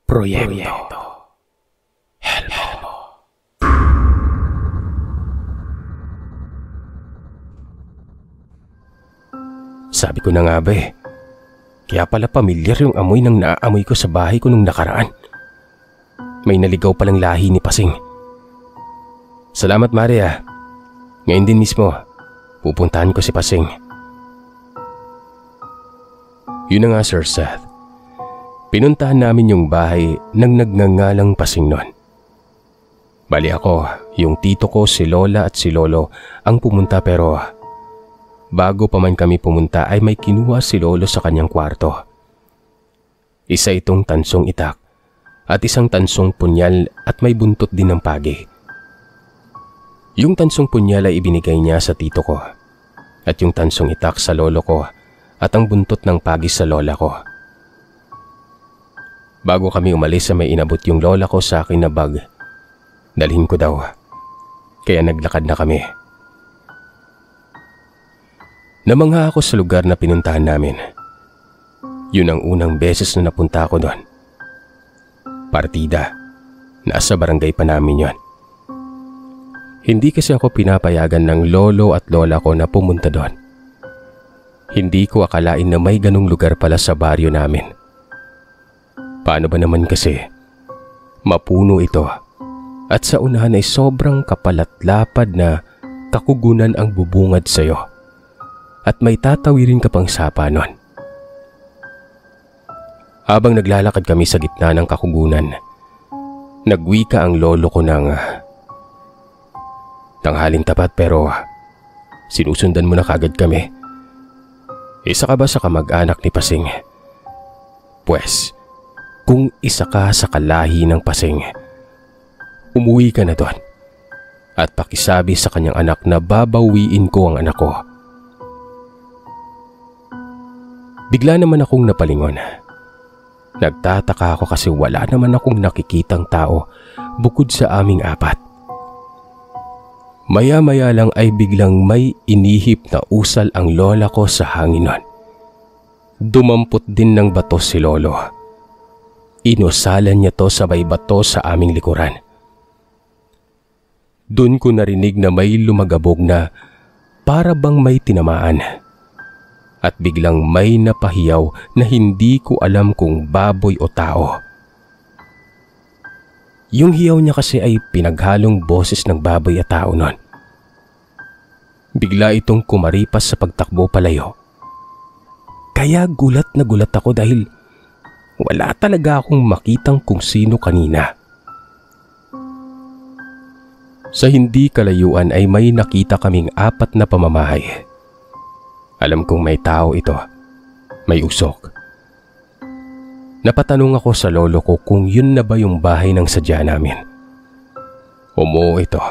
Proyekto Helmo. Sabi ko na nga ba kaya pala pamilyar yung amoy ng naaamoy ko sa bahay ko nung nakaraan. May naligaw palang lahi ni Pasing. Salamat Maria. Ngayon din mismo, pupuntahan ko si Pasing. Yun na nga Sir Seth. Pinuntahan namin yung bahay ng nagngangalang Pasing nun. Bali ako, yung tito ko, si Lola at si Lolo ang pumunta pero bago pa man kami pumunta ay may kinuha si Lolo sa kanyang kwarto. Isa itong tansong itak at isang tansong punyal at may buntot din ng pagi. Yung tansong punyal ay ibinigay niya sa tito ko at yung tansong itak sa lolo ko at ang buntot ng pagi sa lola ko. Bago kami umalis ay may inabot yung lola ko sa akin na bag. Dalhin ko daw. Kaya naglakad na kami. Namangha ako sa lugar na pinuntahan namin. Yun ang unang beses na napunta ako doon. Partida. Nasa barangay pa namin yon. Hindi kasi ako pinapayagan ng lolo at lola ko na pumunta doon. Hindi ko akalain na may ganung lugar pala sa baryo namin. Paano ba naman kasi? Mapuno ito at sa unahan ay sobrang kapalatlapad na kakugunan ang bubungad sa iyo at may tatawirin ka pang sapa nun. Habang naglalakad kami sa gitna ng kakugunan, nagwika ang lolo ko ng tanghaling tapat pero sinusundan mo na kagad kami. Isa ka ba sa kamag-anak ni Pasing? Pwes, kung isa ka sa kalahi ng Pasing, umuwi ka na doon at pakisabi sa kanyang anak na babawiin ko ang anak ko. Bigla naman akong napalingon. Nagtataka ako kasi wala naman akong nakikitang tao bukod sa aming apat. Maya-maya lang ay biglang may inihip na usal ang lola ko sa hangin nun. Dumampot din ng bato si lolo. Inusalan niya to sa may bato sa aming likuran. Doon ko narinig na may lumagabog na para bang may tinamaan. At biglang may napahiyaw na hindi ko alam kung baboy o tao. Yung hiyaw niya kasi ay pinaghalong boses ng baboy at tao nun. Bigla itong kumaripas sa pagtakbo palayo. Kaya gulat na gulat ako dahil wala talaga akong makitang kung sino kanina. Sa hindi kalayuan ay may nakita kaming apat na pamamahay. Alam kong may tao ito. May usok. Napatanong ako sa lolo ko kung yun na ba yung bahay ng sadya namin. Oo ito.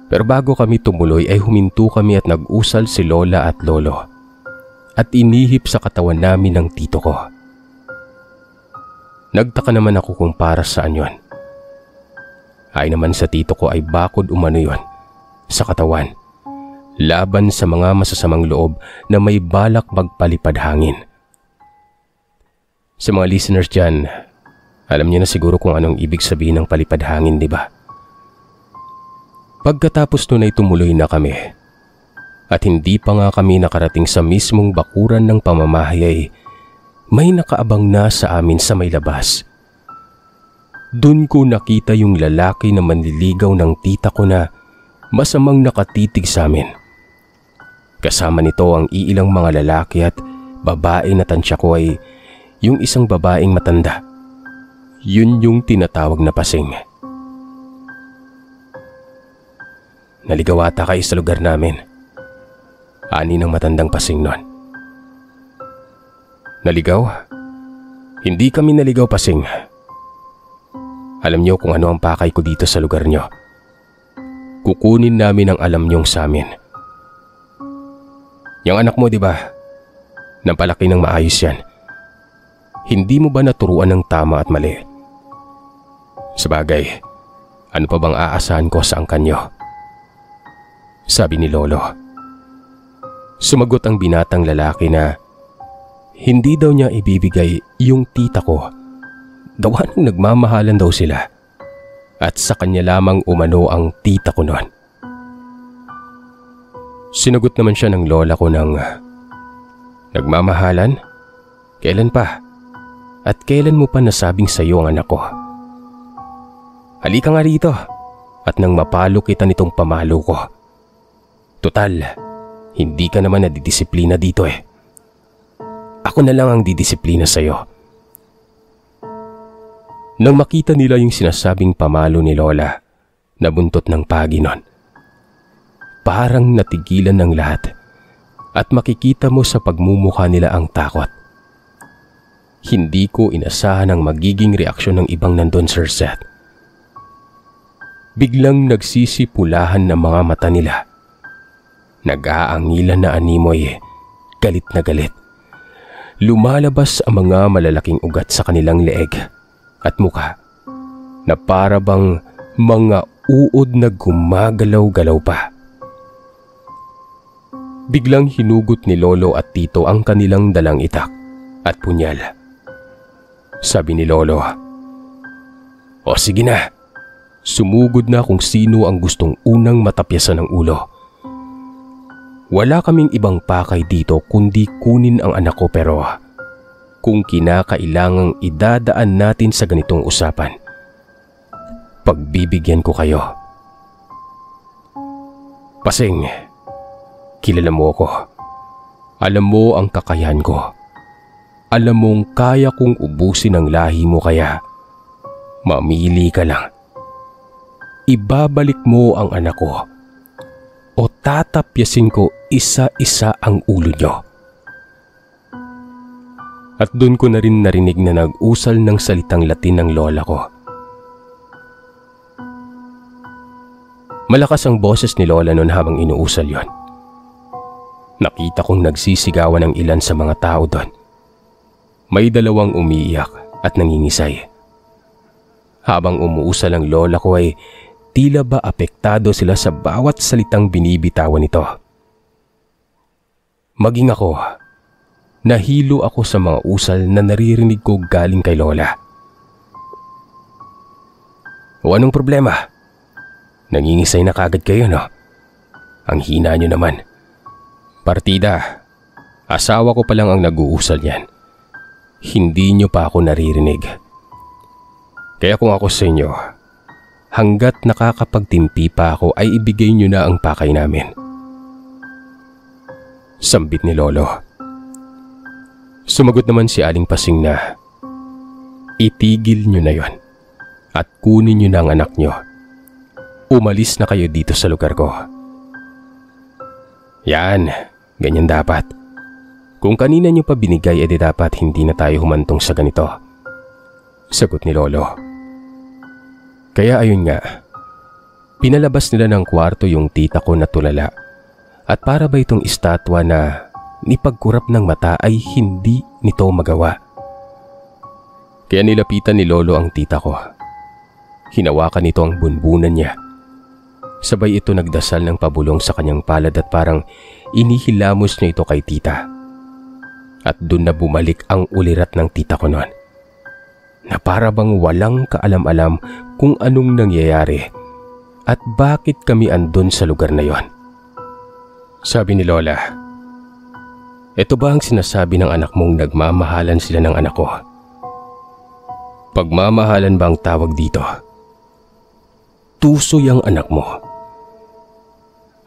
Pero bago kami tumuloy ay huminto kami at nag-usal si lola at lolo. At inihip sa katawan namin ng tito ko. Nagtaka naman ako kung para saan yun. Ay naman sa tito ko ay bakod umano yun sa katawan. Laban sa mga masasamang loob na may balak magpalipad hangin. Sa mga listeners dyan, alam niyo na siguro kung anong ibig sabihin ng palipad hangin, di ba? Pagkatapos nun ay tumuloy na kami. At hindi pa nga kami nakarating sa mismong bakuran ng pamamahay ay may nakaabang na sa amin sa may labas. Doon ko nakita yung lalaki na manliligaw ng tita ko na masamang nakatitig sa amin. Kasama nito ang iilang mga lalaki at babae na tansya ko ay yung isang babaeng matanda. Yun yung tinatawag na Pasing. Naligaw ata kayo sa lugar namin. Ani ng matandang Pasing nun. Naligaw? Hindi kami naligaw, Pasing. Alam niyo kung ano ang pakay ko dito sa lugar niyo. Kukunin namin ang alam niyong sa amin. Yang anak mo, di ba? Nampalaki ng maayos yan. Hindi mo ba naturuan ng tama at mali? Sabagay, ano pa bang aasahan ko sa angkan niyo? Sabi ni lolo. Sumagot ang binatang lalaki na hindi daw niya ibibigay yung tita ko gawa ng nagmamahalan daw sila at sa kanya lamang umano ang tita ko noon. Sinagot naman siya ng lola ko ng, "Nagmamahalan? Kailan pa? At kailan mo pa nasabing sa iyo ang anak ko? Halika nga rito at nang mapalo kita nitong pamalo ko. Total, hindi ka naman nadidisiplina dito eh. Ako na lang ang didisiplina sa iyo." Nang makita nila yung sinasabing pamalo ni Lola, nabuntot ng pagi nun. Parang natigilan ng lahat at makikita mo sa pagmumukha nila ang takot. Hindi ko inasahan ang magiging reaksyon ng ibang nandun, Sir Seth. Biglang nagsisipulahan ng mga mata nila. Nag-aangilan na animoy, galit na galit. Lumalabas ang mga malalaking ugat sa kanilang leeg at mukha na para bang mga uod na gumagalaw-galaw pa. Biglang hinugot ni Lolo at Tito ang kanilang dalang itak at punyal. Sabi ni Lolo, "O sige na, sumugod na kung sino ang gustong unang matapyasan ng ulo. Wala kaming ibang pakay dito kundi kunin ang anak ko, pero kung kinakailangang idadaan natin sa ganitong usapan, pagbibigyan ko kayo. Pasing, kilala mo ako. Alam mo ang kakayahan ko. Alam mong kaya kong ubusin ang lahi mo, kaya mamili ka lang. Ibabalik mo ang anak ko o tatapyasin ko isa-isa ang ulo nyo." At doon ko na rin narinig na nag-usal ng salitang Latin ng lola ko. Malakas ang boses ni Lola noon habang inuusal yon. Nakita kong nagsisigawan ng ilan sa mga tao doon. May dalawang umiiyak at nangingisay. Habang umuusal ang lola ko ay tila ba apektado sila sa bawat salitang binibitawan nito. Maging ako, nahilo ako sa mga usal na naririnig ko galing kay Lola. "O anong problema? Nangingisay na kagad kayo, no? Ang hina nyo naman. Partida, asawa ko pa lang ang nag-uusal yan. Hindi nyo pa ako naririnig. Kaya kung ako sa inyo, hanggat nakakapagtimpi pa ako ay ibigay nyo na ang pakay namin." Sambit ni Lolo. Sumagot naman si Aling Pasing na, "Itigil nyo na yon at kunin nyo na ang anak nyo. Umalis na kayo dito sa lugar ko." "Yan, ganyan dapat. Kung kanina nyo pa binigay, edi dapat hindi na tayo humantong sa ganito," sagot ni Lolo. Kaya ayun nga, pinalabas nila ng kwarto yung tita ko na tulala at para ba itong estatwa na nipagkurap ng mata ay hindi nito magawa. Kaya nilapitan ni Lolo ang tita ko. Hinawakan nito ang bunbunan niya. Sabay ito nagdasal ng pabulong sa kanyang palad at parang inihilamos niya ito kay tita. At doon na bumalik ang ulirat ng tita ko noon, na para bang walang kaalam-alam kung anong nangyayari at bakit kami andun sa lugar na yon. Sabi ni Lola, "Ito ba ang sinasabi ng anak mong nagmamahalan sila ng anak ko? Pagmamahalan ba ang tawag dito? Tusoy ang anak mo."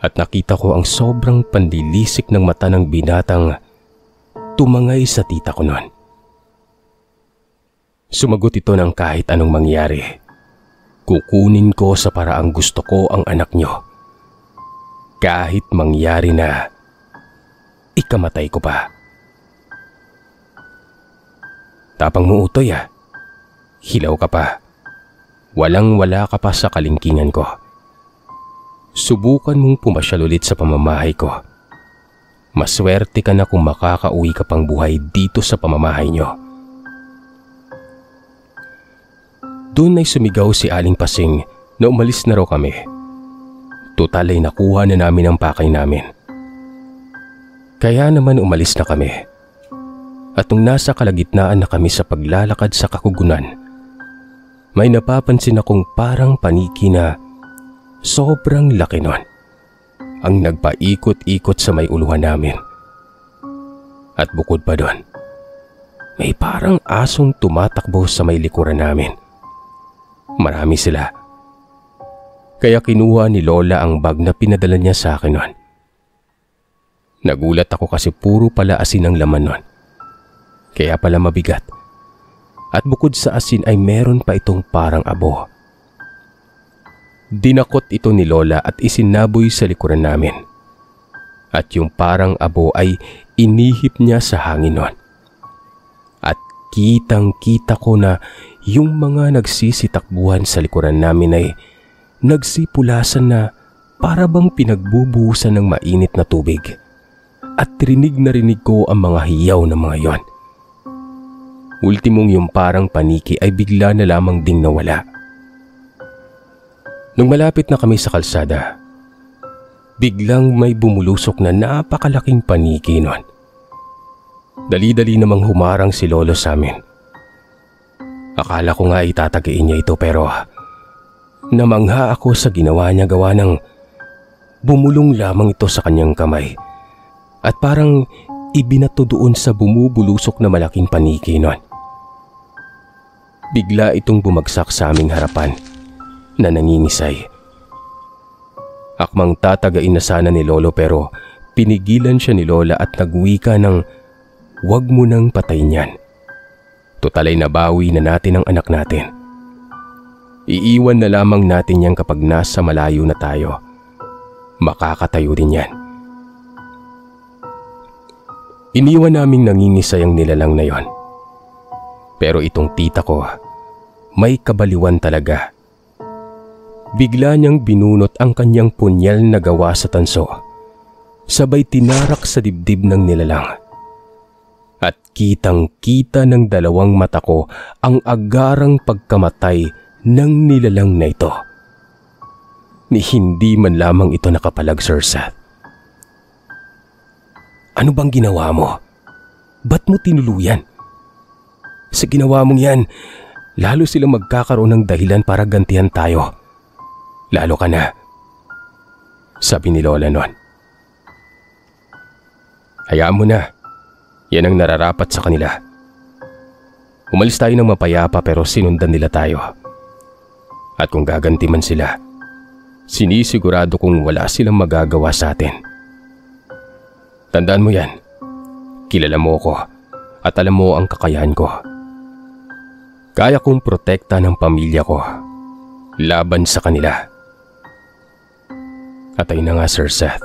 At nakita ko ang sobrang panlilisik ng mata ng binatang tumangay sa tita ko noon. Sumagot ito ng kahit anong mangyari, kukunin ko sa paraang gusto ko ang anak nyo. Kahit mangyari na ikamatay ko pa. Tapang mo, Utoy, ah. Hilaw ka pa. Walang-wala ka pa sa kalingkingan ko. Subukan mong pumasyal ulit sa pamamahay ko. Maswerte ka na kung makakauwi ka pang buhay dito sa pamamahay nyo. Doon ay sumigaw si Aling Pasing na umalis na raw kami. Total ay nakuha na namin ang pakay namin. Kaya naman umalis na kami. At nung nasa kalagitnaan na kami sa paglalakad sa Kakugunan, may napapansin akong parang paniki na sobrang laki nun ang nagpaikot-ikot sa may uluhan namin. At bukod pa doon, may parang asong tumatakbo sa may likuran namin. Marami sila. Kaya kinuha ni Lola ang bag na pinadala niya sa akin nun. Nagulat ako kasi puro pala asin ang laman nun. Kaya pala mabigat. At bukod sa asin ay meron pa itong parang abo. Dinakot ito ni Lola at isinaboy sa likuran namin. At yung parang abo ay inihip niya sa hangin nun. At kitang-kita ko na yung mga nagsisitakbuhan sa likuran namin ay nagsipulasan na para bang pinagbubuhusan ng mainit na tubig. At rinig na rinig ko ang mga hiyaw ng mga yon. Ultimong yung parang paniki ay bigla na lamang ding nawala. Nung malapit na kami sa kalsada, biglang may bumulusok na napakalaking paniki nun. Dali-dali namang humarang si Lolo sa amin. Akala ko nga itatagain niya ito pero namangha ako sa ginawa niya gawa ng bumulong lamang ito sa kanyang kamay at parang ibinato doon sa bumubulusok na malaking paniki nun. Bigla itong bumagsak sa aming harapan na nangingisay. Akmang tatagain na sana ni Lolo pero pinigilan siya ni Lola at nagwika ng "Huwag mo nang patayin yan. Tutalay nabawi na natin ang anak natin. Iiwan na lamang natin yan kapag nasa malayo na tayo. Makakatayo din yan." Iniwan naming nangingisay ang nilalang na yon. Pero itong tita ko, may kabaliwan talaga. Bigla niyang binunot ang kanyang punyal na gawa sa tanso. Sabay tinarak sa dibdib ng nilalang. At kitang-kita ng dalawang mata ko ang agarang pagkamatay ng nilalang na ito. Ni hindi man lamang ito nakapalag, Sir Seth. "Ano bang ginawa mo? Ba't mo tinuluyan? Sa ginawa mong yan, lalo silang magkakaroon ng dahilan para gantihan tayo. Lalo ka na," sabi ni Lola noon. "Hayaan mo na. Yan ang nararapat sa kanila. Umalis tayo ng mapayapa pero sinundan nila tayo. At kung gaganti man sila, sinisigurado kong wala silang magagawa sa atin. Tandaan mo yan. Kilala mo ko at alam mo ang kakayahan ko. Kaya kong protekta ng pamilya ko laban sa kanila." At ayun na nga, Sir Seth.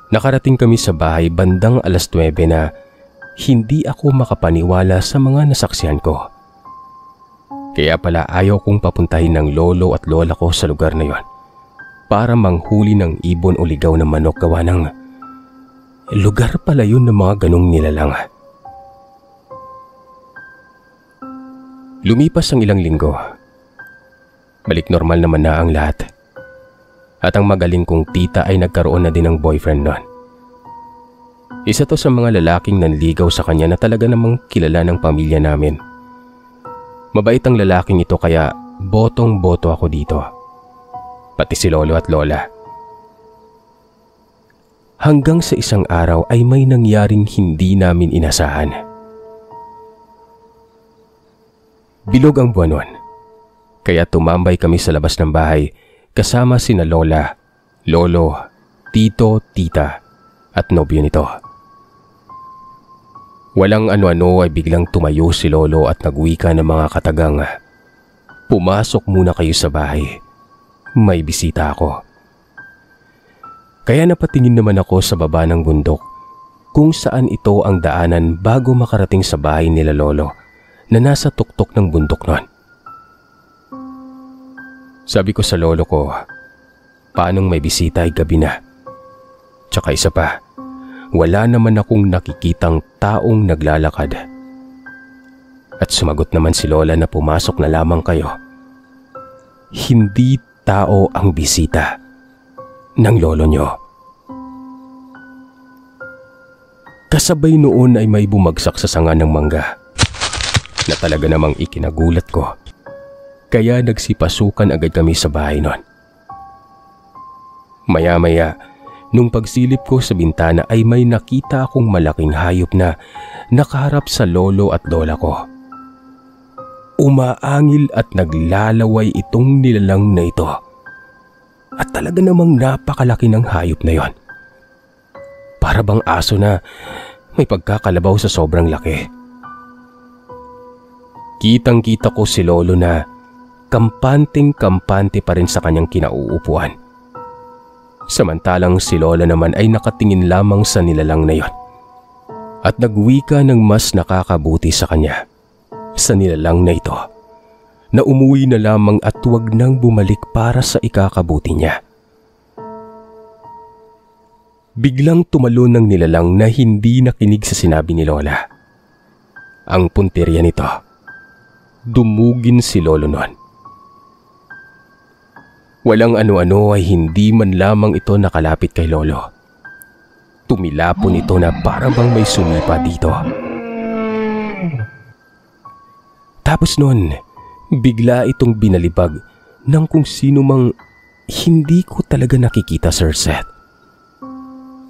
Nakarating kami sa bahay bandang 9:00 na hindi ako makapaniwala sa mga nasaksihan ko. Kaya pala ayaw kong papuntahin ng lolo at lola ko sa lugar na yon para manghuli ng ibon o ligaw na manok gawa ng lugar pala yun ng mga ganong nilalang. Lumipas ang ilang linggo. Balik normal naman na ang lahat. At ang magaling kong tita ay nagkaroon na din ng boyfriend nun. Isa to sa mga lalaking nanligaw sa kanya na talaga namang kilala ng pamilya namin. Mabait ang lalaking ito kaya botong-boto ako dito. Pati si lolo at lola. Hanggang sa isang araw ay may nangyaring hindi namin inasahan. Bilog ang buwan nun, kaya tumambay kami sa labas ng bahay kasama sina lola, lolo, tito, tita at nobyo nito. Walang ano-ano ay biglang tumayo si lolo at nagwika ng mga katagang, "Pumasok muna kayo sa bahay. May bisita ako." Kaya napatingin naman ako sa baba ng bundok kung saan ito ang daanan bago makarating sa bahay nila lolo na nasa tuktok ng bundok nun. Sabi ko sa lolo ko, paanong may bisita ay gabi na? Tsaka isa pa, wala naman akong nakikitang taong naglalakad. At sumagot naman si lola na pumasok na lamang kayo. Hindi tao ang bisita ng lolo nyo. Kasabay noon ay may bumagsak sa sanga ng mangga na talaga namang ikinagulat ko. kaya nagsipasukan agad kami sa bahay nun. Maya-maya, nung pagsilip ko sa bintana ay may nakita akong malaking hayop na nakaharap sa lolo at lola ko. Umaangil at naglalaway itong nilalang na ito. At talaga namang napakalaki ng hayop na yon. Para bang aso na may pagkakalabaw sa sobrang laki. Kitang-kita ko si lolo na kampanteng-kampante pa rin sa kanyang kinauupuan. Samantalang si lola naman ay nakatingin lamang sa nilalang na yon at nagwika ng mas nakakabuti sa kanya sa nilalang na ito na umuwi na lamang at huwag nang bumalik para sa ikakabuti niya. Biglang tumalon ng nilalang na hindi nakinig sa sinabi ni lola. Ang punteriya nito, dumugin si lolo nun. Walang ano-ano ay hindi man lamang ito nakalapit kay lolo. Tumilapon ito na para bang may sumipa dito. Tapos nun, bigla itong binalibag ng kung sino mang hindi ko talaga nakikita, Sir Seth.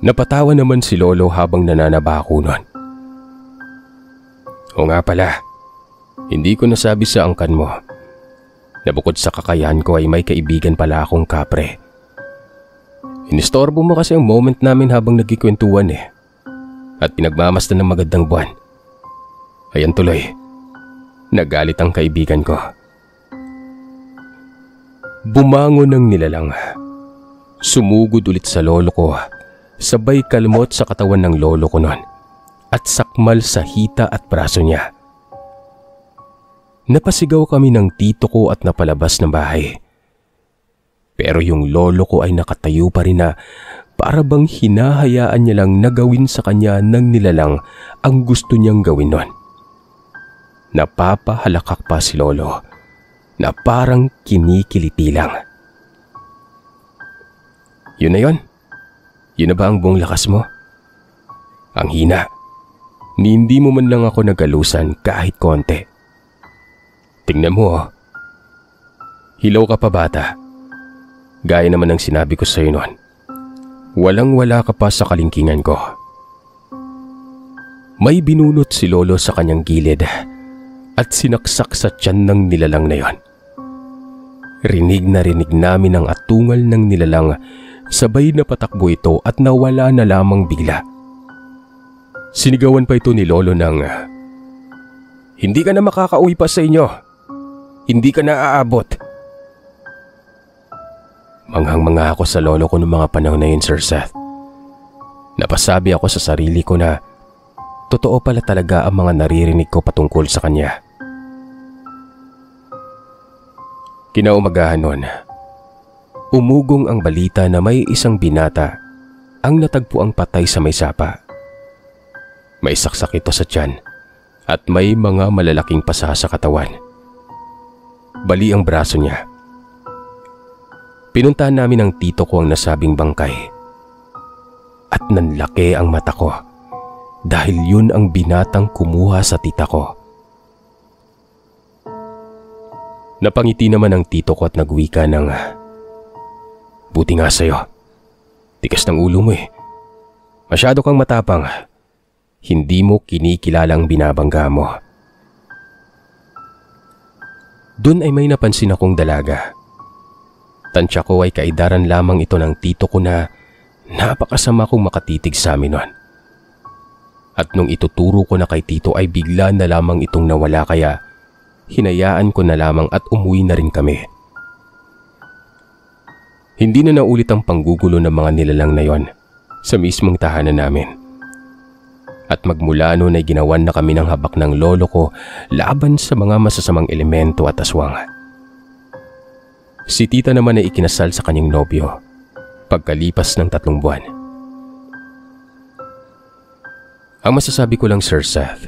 Napatawa naman si lolo habang nananaba ako nun. O nga pala, hindi ko nasabi sa angkan mo na bukod sa kakayahan ko ay may kaibigan pala akong kapre. Inistorbo mo kasi ang moment namin habang nagkikwentuhan at pinagmamasdan ng magandang buwan. Ayan tuloy, nagalit ang kaibigan ko. Bumangon ng nilalang. Sumugod ulit sa lolo ko, sabay kalmot sa katawan ng lolo ko nun at sakmal sa hita at braso niya. Napasigaw kami ng tito ko at napalabas ng bahay. Pero yung lolo ko ay nakatayo pa rin na para bang hinahayaan niya lang na gawin sa kanya ng nilalang ang gusto niyang gawin nun. Napapahalakak pa si lolo na parang kinikiliti lang. Yun na yun? Yun na ba ang buong lakas mo? Ang hina. Hindi mo man lang ako nagalusan kahit konti. Tingnan mo oh. Hilaw ka pa bata. Gaya naman ng sinabi ko sa'yo noon. Walang-wala ka pa sa kalingkingan ko. May binunot si lolo sa kanyang gilid at sinaksak sa tiyan ng nilalang na yon. Rinig na rinig namin ang atungal ng nilalang, sabay na patakbo ito at nawala na lamang bigla. Sinigawan pa ito ni lolo ng, "Hindi ka na makakauwi pa sa inyo. Hindi ka na aabot." Manghang-mangha ako sa lolo ko noong mga panahon na yun, Sir Seth. Napasabi ako sa sarili ko na totoo pala talaga ang mga naririnig ko patungkol sa kanya. Kinaumagahan nun, umugong ang balita na may isang binata ang natagpuang patay sa may sapa. May saksak ito sa tiyan at may mga malalaking pasa sa katawan. Bali ang braso niya. Pinuntahan namin ng tito ko ang nasabing bangkay. At nanlaki ang mata ko dahil yun ang binatang kumuha sa tita ko. Napangiti naman ang tito ko at nagwika ng, "Buti nga sa'yo. Tikas ng ulo mo Masyado kang matapang. Hindi mo kinikilalang binabangga mo." Doon ay may napansin akong dalaga. Tansya ko ay kaedaran lamang ito ng tito ko na napakasama kong makatitig sa amin nun. At nung ituturo ko na kay tito ay bigla na lamang itong nawala kaya hinayaan ko na lamang at umuwi na rin kami. Hindi na naulit ang panggugulo ng mga nilalang na yon sa mismong tahanan namin. At magmula noon ay ginawan na kami ng habak ng lolo ko laban sa mga masasamang elemento at aswang. Si tita naman ay ikinasal sa kanyang nobyo pagkalipas ng 3 buwan. Ang masasabi ko lang, Sir Seth,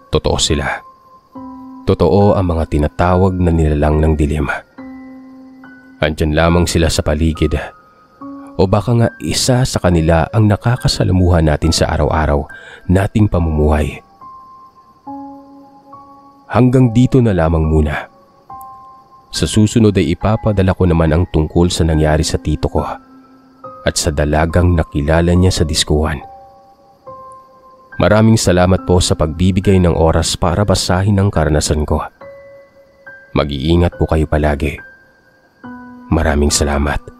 totoo sila. Totoo ang mga tinatawag na nilalang ng dilim. Andyan lamang sila sa paligid. O baka nga isa sa kanila ang nakakasalamuhan natin sa araw-araw nating pamumuhay. Hanggang dito na lamang muna. Sa susunod ay ipapadala ko naman ang tungkol sa nangyari sa tito ko at sa dalagang nakilala niya sa diskuhan. Maraming salamat po sa pagbibigay ng oras para basahin ang karanasan ko. Mag-iingat po kayo palagi. Maraming salamat.